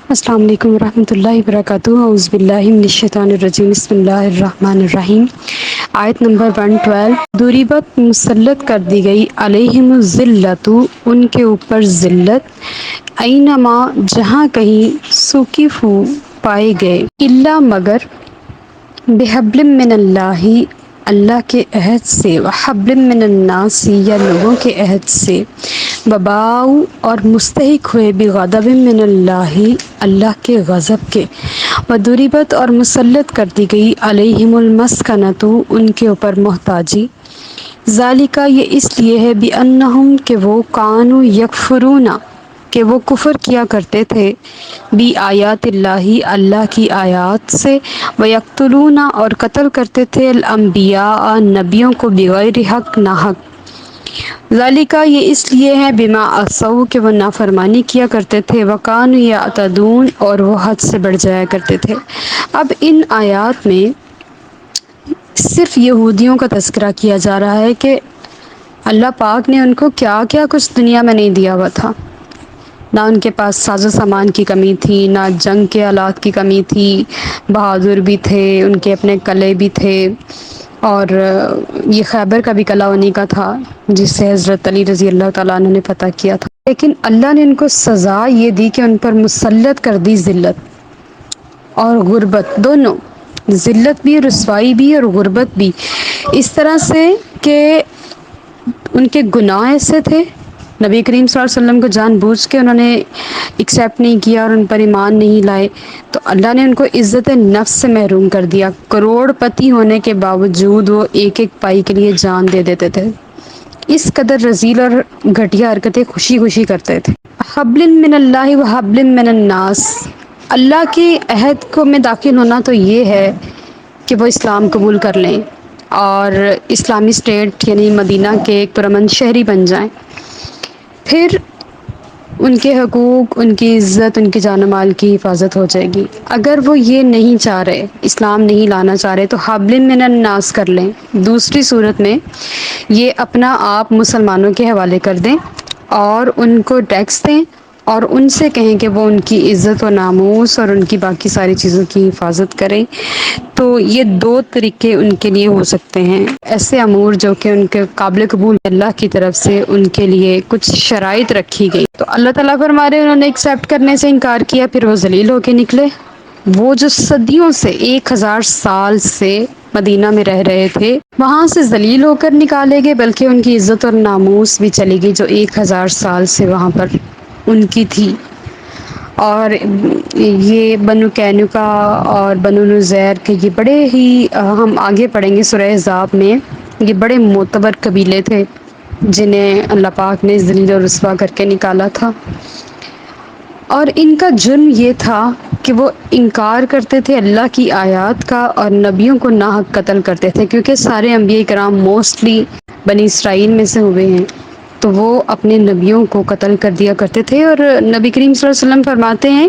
السلام علیکم ورحمۃ اللہ وبرکاتہ اعوذ باللہ من الشیطان الرجیم بسم اللہ الرحمن الرحیم آیت نمبر 112 ضربت مسلط کر دی گئی علیہم الذلۃ ان کے اوپر ذلت اینما جہاں کہیں ثقفوا پائے گئے الا مگر بحبل من اللہ اللہ کے عہد سے وحبل من الناس یا لوگوں کے عہد سے وباؤ اور مستحق ہوئے بغضب من اللہ اللہ کے غضب کے وضربت اور مسلط کر دی گئی علیہم المسکنۃ ان کے اوپر محتاجی ذالکہ یہ اس لیے ہے بانہم کہ وہ کانوا یکفرون کہ وہ کفر کیا کرتے تھے بی آیات اللہ اللہ کی آیات سے ویقتلون اور قتل کرتے تھے الانبیاء نبیوں کو بغیر حق نہ حق ذالکہ یہ اس لیے ہے بما عصوا کہ وہ نافرمانی کیا کرتے تھے وکانوا یعتدون اور وہ حد سے بڑھ جایا کرتے تھے۔ اب ان آیات میں صرف یہودیوں کا تذکرہ کیا جا رہا ہے کہ اللہ پاک نے ان کو کیا کیا کچھ دنیا میں نہیں دیا ہوا تھا۔ نہ ان کے پاس ساز و سامان کی کمی تھی، نہ جنگ کے آلات کی کمی تھی، بہادر بھی تھے، ان کے اپنے قلعے بھی تھے، اور یہ خیبر کا بھی قلعہ انہی کا تھا جس سے حضرت علی رضی اللہ تعالیٰ عنہ نے فتح کیا تھا۔ لیکن اللہ نے ان کو سزا یہ دی کہ ان پر مسلط کر دی ذلت اور غربت دونوں، ذلت بھی، رسوائی بھی اور غربت بھی، اس طرح سے کہ ان کے گناہ ایسے تھے، نبی کریم صلی اللہ علیہ وسلم کو جان بوجھ کے انہوں نے ایکسیپٹ نہیں کیا اور ان پر ایمان نہیں لائے، تو اللہ نے ان کو عزت نفس سے محروم کر دیا۔ کروڑ پتی ہونے کے باوجود وہ ایک ایک پائی کے لیے جان دے دیتے تھے، اس قدر رذیل اور گھٹیا حرکتیں خوشی خوشی کرتے تھے۔ حبل من اللہ و حبل من الناس، اللہ کے عہد کو میں داخل ہونا تو یہ ہے کہ وہ اسلام قبول کر لیں اور اسلامی اسٹیٹ یعنی مدینہ کے ایک پرامن شہری بن جائیں، پھر ان کے حقوق، ان کی عزت، ان کی جان و مال کی حفاظت ہو جائے گی۔ اگر وہ یہ نہیں چاہ رہے، اسلام نہیں لانا چاہ رہے، تو حبل من الناس کر لیں۔ دوسری صورت میں یہ اپنا آپ مسلمانوں کے حوالے کر دیں اور ان کو ٹیکس دیں اور ان سے کہیں کہ وہ ان کی عزت و ناموس اور ان کی باقی ساری چیزوں کی حفاظت کریں، تو یہ دو طریقے ان کے لیے ہو سکتے ہیں۔ ایسے امور جو کہ ان کے قابل قبول اللہ کی طرف سے ان کے لیے کچھ شرائط رکھی گئی، تو اللہ تعالیٰ فرما رہے انہوں نے ایکسیپٹ کرنے سے انکار کیا، پھر وہ ذلیل ہو کے نکلے۔ وہ جو صدیوں سے 1000 سال سے مدینہ میں رہ رہے تھے، وہاں سے ذلیل ہو کر نکالے گئے، بلکہ ان کی عزت اور ناموس بھی چلی گئی جو 1000 سال سے وہاں پر ان کی تھی۔ اور یہ بنو قینقاع اور بنو نذیر کے یہ بڑے ہی، ہم آگے پڑھیں گے سورہ احزاب میں، یہ بڑے معتبر قبیلے تھے جنہیں اللہ پاک نے ذلیل و رسوا کر کے نکالا تھا، اور ان کا جرم یہ تھا کہ وہ انکار کرتے تھے اللہ کی آیات کا اور نبیوں کو ناحق قتل کرتے تھے، کیونکہ سارے انبیاء کرام موسٹلی بنی اسرائیل میں سے ہوئے ہیں، تو وہ اپنے نبیوں کو قتل کر دیا کرتے تھے۔ اور نبی کریم صلی اللہ علیہ وسلم فرماتے ہیں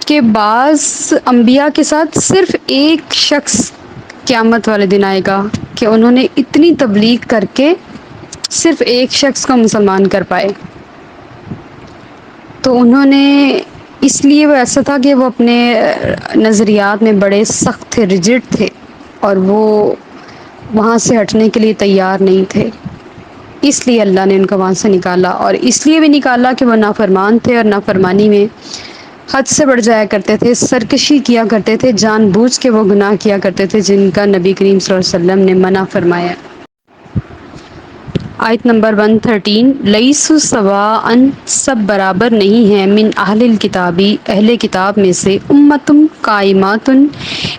کہ بعض انبیاء کے ساتھ صرف ایک شخص قیامت والے دن آئے گا کہ انہوں نے اتنی تبلیغ کر کے صرف ایک شخص کو مسلمان کر پائے، تو انہوں نے، اس لیے وہ ایسا تھا کہ وہ اپنے نظریات میں بڑے سخت تھے، ریجڈ تھے، اور وہ وہاں سے ہٹنے کے لیے تیار نہیں تھے، اس لیے اللہ نے ان کو وہاں سے نکالا، اور اس لیے بھی نکالا کہ وہ نافرمان تھے اور نافرمانی میں حد سے بڑھ جایا کرتے تھے، سرکشی کیا کرتے تھے، جان بوجھ کے وہ گناہ کیا کرتے تھے جن کا نبی کریم صلی اللہ علیہ وسلم نے منع فرمایا۔ آیت نمبر 113 لیسوا سواء، سب برابر نہیں ہیں، من اہل الکتابی، اہل کتاب میں سے، امۃ قائمات،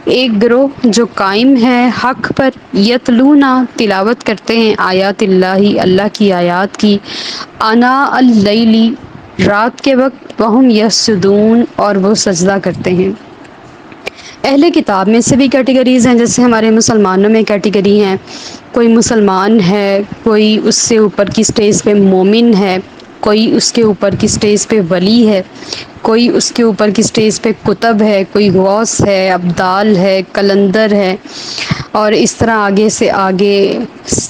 ایک گروہ جو قائم ہے حق پر، یتلون تلاوت کرتے ہیں، آیات اللہ اللہ کی آیات کی، آناء اللیل رات کے وقت، وہم یسجدون اور وہ سجدہ کرتے ہیں۔ اہل کتاب میں سے بھی کیٹیگریز ہیں، جیسے ہمارے مسلمانوں میں کیٹیگری ہیں، کوئی مسلمان ہے، کوئی اس سے اوپر کی سٹیج پہ مومن ہے، کوئی اس کے اوپر کی سٹیج پہ ولی ہے، کوئی اس کے اوپر کی سٹیج پہ کتب ہے، کوئی غوث ہے، ابدال ہے، کلندر ہے، اور اس طرح آگے سے آگے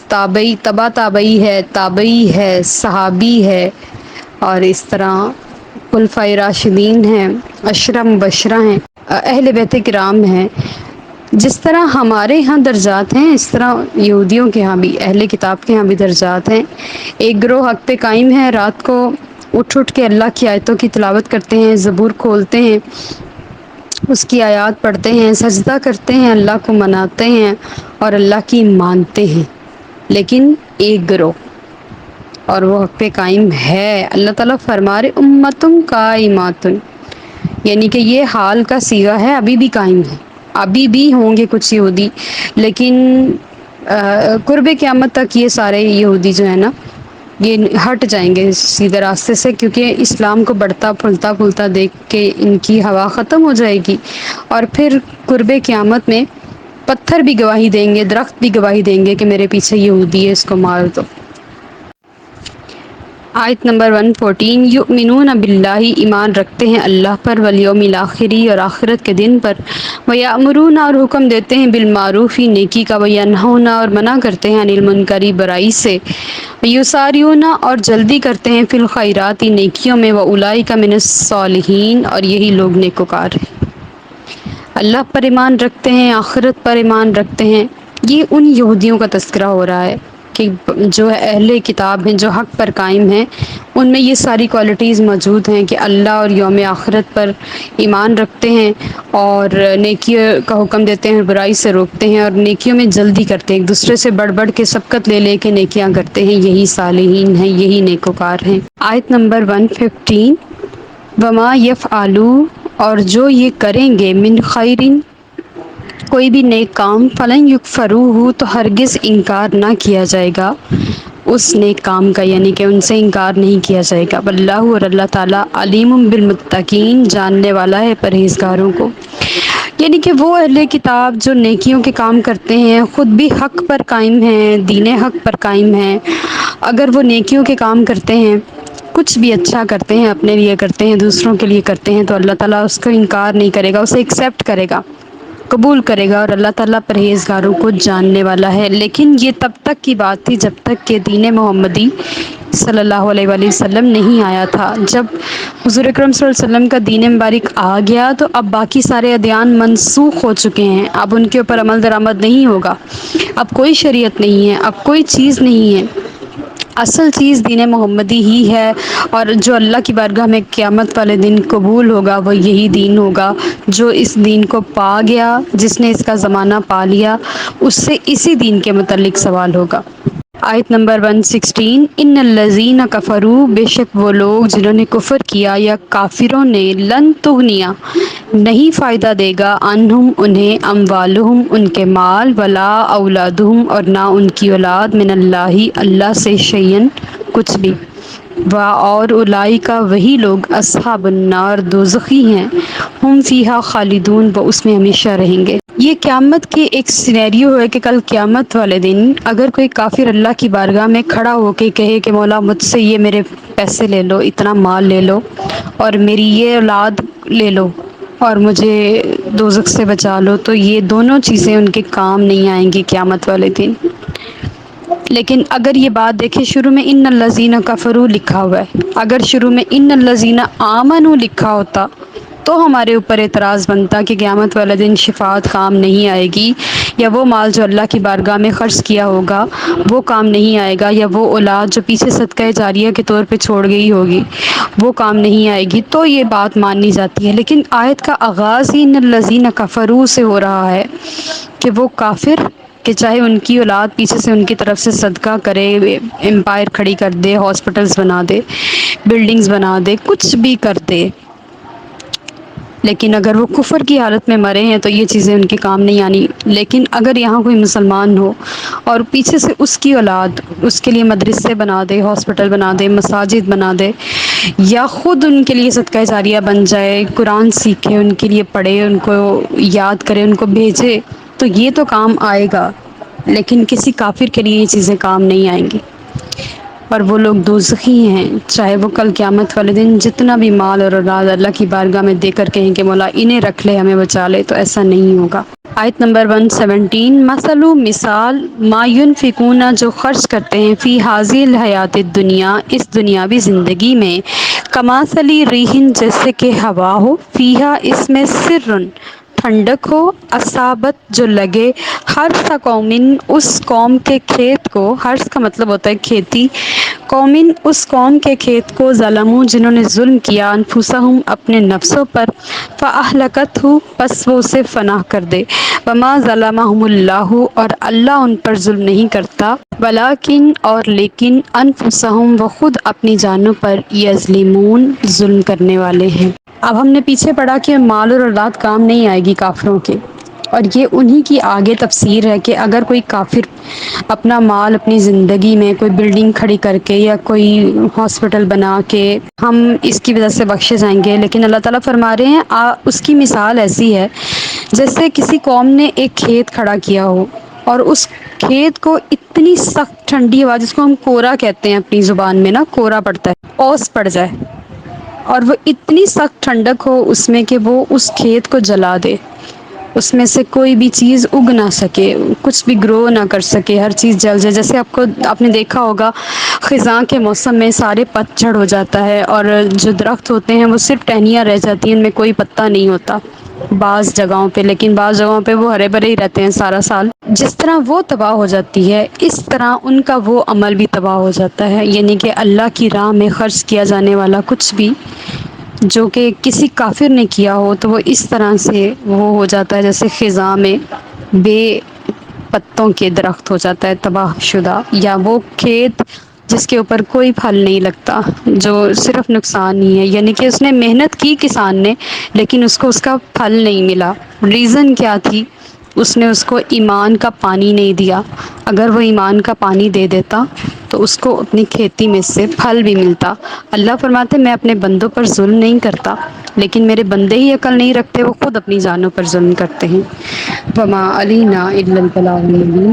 تابعی، تبا تابعی ہے، تابعی ہے، صحابی ہے، اور اس طرح خلفائے راشدین ہیں، عشرہ مبشرہ ہیں، اہل بیت کرام ہیں۔ جس طرح ہمارے ہاں درجات ہیں، اس طرح یہودیوں کے ہاں بھی، اہل کتاب کے ہاں بھی درجات ہیں۔ ایک گروہ حق پہ قائم ہے، رات کو اٹھ اٹھ کے اللہ کی آیتوں کی تلاوت کرتے ہیں، زبور کھولتے ہیں، اس کی آیات پڑھتے ہیں، سجدہ کرتے ہیں، اللہ کو مناتے ہیں اور اللہ کی مانتے ہیں۔ لیکن ایک گروہ، اور وہ حق پہ قائم ہے۔ اللہ تعالیٰ فرما رہے امتم قائماتن، یعنی کہ یہ حال کا صیغہ ہے، ابھی بھی قائم ہے، ابھی بھی ہوں گے کچھ یہودی، لیکن قرب قیامت تک یہ سارے یہودی جو ہے نا، یہ ہٹ جائیں گے سیدھے راستے سے، کیونکہ اسلام کو بڑھتا پھولتا پھولتا دیکھ کے ان کی ہوا ختم ہو جائے گی، اور پھر قرب قیامت میں پتھر بھی گواہی دیں گے، درخت بھی گواہی دیں گے کہ میرے پیچھے یہودی ہے، اس کو مار دو۔ آیت نمبر 114، یؤمنون باللہ، ایمان رکھتے ہیں اللہ پر، والیوم الآخری، اور آخرت کے دن پر، ویأمرون، اور حکم دیتے ہیں، بالمعروف، نیکی کا، وینہون، اور منع کرتے ہیں، عن المنکر، برائی سے، یسارعون، اور جلدی کرتے ہیں، فی الخیرات، نیکیوں میں، واولئک من الصالحین، اور یہی لوگ نیکوکار ہیں۔ اللہ پر ایمان رکھتے ہیں، آخرت پر ایمان رکھتے ہیں، یہ ان یہودیوں کا تذکرہ ہو رہا ہے کہ جو اہل کتاب ہیں، جو حق پر قائم ہیں، ان میں یہ ساری کوالٹیز موجود ہیں کہ اللہ اور یوم آخرت پر ایمان رکھتے ہیں، اور نیکی کا حکم دیتے ہیں، برائی سے روکتے ہیں، اور نیکیوں میں جلدی کرتے ہیں، ایک دوسرے سے بڑھ بڑھ کے سبقت لے لے کے نیکیاں کرتے ہیں، یہی صالحین ہیں، یہی نیکوکار ہیں۔ آیت نمبر 115، وما یفعلوا، اور جو یہ کریں گے، من خیرن، کوئی بھی نیک کام، فلن یکفروہ، تو ہرگز انکار نہ کیا جائے گا اس نیک کام کا، یعنی کہ ان سے انکار نہیں کیا جائے گا۔ واللہ، اور اللہ تعالیٰ، علیم بالمتقین، جاننے والا ہے پرہیزگاروں کو۔ یعنی کہ وہ اہل کتاب جو نیکیوں کے کام کرتے ہیں، خود بھی حق پر قائم ہیں، دین حق پر قائم ہیں، اگر وہ نیکیوں کے کام کرتے ہیں، کچھ بھی اچھا کرتے ہیں، اپنے لیے کرتے ہیں، دوسروں کے لیے کرتے ہیں، تو اللہ تعالیٰ اس کو انکار نہیں کرے گا، اسے ایکسیپٹ کرے گا، قبول کرے گا، اور اللہ تعالیٰ پرہیزگاروں کو جاننے والا ہے۔ لیکن یہ تب تک کی بات تھی جب تک کہ دین محمدی صلی اللہ علیہ وآلہ وسلم نہیں آیا تھا۔ جب حضور اکرم صلی اللہ علیہ وسلم کا دین مبارک آ گیا تو اب باقی سارے ادیان منسوخ ہو چکے ہیں، اب ان کے اوپر عمل درآمد نہیں ہوگا، اب کوئی شریعت نہیں ہے، اب کوئی چیز نہیں ہے، اصل چیز دین محمدی ہی ہے، اور جو اللہ کی بارگاہ میں قیامت والے دن قبول ہوگا وہ یہی دین ہوگا۔ جو اس دین کو پا گیا، جس نے اس کا زمانہ پا لیا، اس سے اسی دین کے متعلق سوال ہوگا۔ آیت نمبر 116، ان الذین کفروا، بے شک وہ لوگ جنہوں نے کفر کیا یا کافروں نے، لن تغنیا، نہیں فائدہ دے گا، عنہم انہیں، اموالہم ان کے مال، ولا اولادہم اور نہ ان کی اولاد، من اللہ اللہ سے، شیئن کچھ بھی، اور اولئک وہی لوگ، اصحاب النار دوزخی ہیں، ہم فیہا خالدون، وہ اس میں ہمیشہ رہیں گے۔ یہ قیامت کی ایک سینیریو ہے کہ کل قیامت والے دن اگر کوئی کافر اللہ کی بارگاہ میں کھڑا ہو کے کہے کہ مولا مجھ سے یہ میرے پیسے لے لو، اتنا مال لے لو، اور میری یہ اولاد لے لو، اور مجھے دوزخ سے بچا لو، تو یہ دونوں چیزیں ان کے کام نہیں آئیں گی قیامت والے دن۔ لیکن اگر یہ بات دیکھیں، شروع میں ان الذین کفروا لکھا ہوا ہے، اگر شروع میں ان الذین آمنوا لکھا ہوتا تو ہمارے اوپر اعتراض بنتا کہ قیامت والا دن شفاعت کام نہیں آئے گی، یا وہ مال جو اللہ کی بارگاہ میں خرچ کیا ہوگا وہ کام نہیں آئے گا، یا وہ اولاد جو پیچھے صدقہ جاریہ کے طور پہ چھوڑ گئی ہوگی وہ کام نہیں آئے گی، تو یہ بات مانی جاتی ہے۔ لیکن آیت کا آغاز ہی ان الذین کفروا سے ہو رہا ہے کہ وہ کافر، کہ چاہے ان کی اولاد پیچھے سے ان کی طرف سے صدقہ کرے، امپائر کھڑی کر دے، ہاسپٹلز بنا دے، بلڈنگز بنا دے، کچھ بھی کر دے، لیکن اگر وہ کفر کی حالت میں مرے ہیں تو یہ چیزیں ان کے کام نہیں آنی۔ لیکن اگر یہاں کوئی مسلمان ہو اور پیچھے سے اس کی اولاد اس کے لیے مدرسے بنا دے، ہاسپٹل بنا دے، مساجد بنا دے، یا خود ان کے لیے صدقہ جاریہ بن جائے، قرآن سیکھے، ان کے لیے پڑھے، ان کو یاد کرے، ان کو بھیجے، تو یہ تو کام آئے گا، لیکن کسی کافر کے لیے یہ چیزیں کام نہیں آئیں گی، اور وہ لوگ دوزخی ہیں، چاہے وہ کل قیامت والے دن جتنا بھی مال اور اولاد اللہ کی بارگاہ میں دے کر کہیں کہ مولا انہیں رکھ لے، ہمیں بچا لے، تو ایسا نہیں ہوگا۔ آیت نمبر 117، مثل مثال ما ینفقون جو خرچ کرتے ہیں فی حاضی الحیات الدنیا اس دنیاوی زندگی میں، کماثلی ریحن جیسے کہ ہوا ہو، فیہا اس میں سرن ٹھنڈک ہو، اصابت جو لگے، ہرث قومن اس قوم کے کھیت کو، ہرث کا مطلب ہوتا ہے کھیتی، قومن اس قوم کے کھیت کو، ظلموا جنہوں نے ظلم کیا، انفسہم اپنے نفسوں پر، فاہلکتہ پس وہ اسے فنا کر دے، وما ظلمہم اللہ اور اللہ ان پر ظلم نہیں کرتا، ولیکن اور لیکن انفسہم وہ خود اپنی جانوں پر، یظلمون ظلم کرنے والے ہیں۔ اب ہم نے پیچھے پڑھا کہ مال اور اولاد کام نہیں آئے گی کافروں کے، اور یہ انہی کی آگے تفسیر ہے کہ اگر کوئی کافر اپنا مال اپنی زندگی میں کوئی بلڈنگ کھڑی کر کے یا کوئی ہاسپٹل بنا کے، ہم اس کی وجہ سے بخشے جائیں گے، لیکن اللہ تعالیٰ فرما رہے ہیں اس کی مثال ایسی ہے جیسے کسی قوم نے ایک کھیت کھڑا کیا ہو، اور اس کھیت کو اتنی سخت ٹھنڈی ہوا، جس کو ہم کورا کہتے ہیں اپنی زبان میں نا، کورا پڑتا ہے، اوس پڑ جائے، اور وہ اتنی سخت ٹھنڈک ہو اس میں کہ وہ اس کھیت کو جلا دے، اس میں سے کوئی بھی چیز اگ نہ سکے، کچھ بھی گرو نہ کر سکے، ہر چیز جل جائے۔ جیسے آپ نے دیکھا ہوگا خزاں کے موسم میں سارے پتجھڑ ہو جاتا ہے، اور جو درخت ہوتے ہیں وہ صرف ٹہنیاں رہ جاتی ہیں، ان میں کوئی پتا نہیں ہوتا بعض جگہوں پہ، لیکن بعض جگہوں پہ وہ ہرے بھرے ہی رہتے ہیں سارا سال۔ جس طرح وہ تباہ ہو جاتی ہے، اس طرح ان کا وہ عمل بھی تباہ ہو جاتا ہے، یعنی کہ اللہ کی راہ میں خرچ کیا جانے والا کچھ بھی جو کہ کسی کافر نے کیا ہو، تو وہ اس طرح سے وہ ہو جاتا ہے جیسے خزاں میں بے پتوں کے درخت ہو جاتا ہے تباہ شدہ، یا وہ کھیت جس کے اوپر کوئی پھل نہیں لگتا، جو صرف نقصان ہی ہے، یعنی کہ اس نے محنت کی کسان نے، لیکن اس کو اس کا پھل نہیں ملا۔ ریزن کیا تھی؟ اس نے اس کو ایمان کا پانی نہیں دیا، اگر وہ ایمان کا پانی دے دیتا تو اس کو اپنی کھیتی میں سے پھل بھی ملتا۔ اللہ فرماتے میں اپنے بندوں پر ظلم نہیں کرتا، لیکن میرے بندے ہی عقل نہیں رکھتے، وہ خود اپنی جانوں پر ظلم کرتے ہیں۔ وما علینا الا البلاغ المبین۔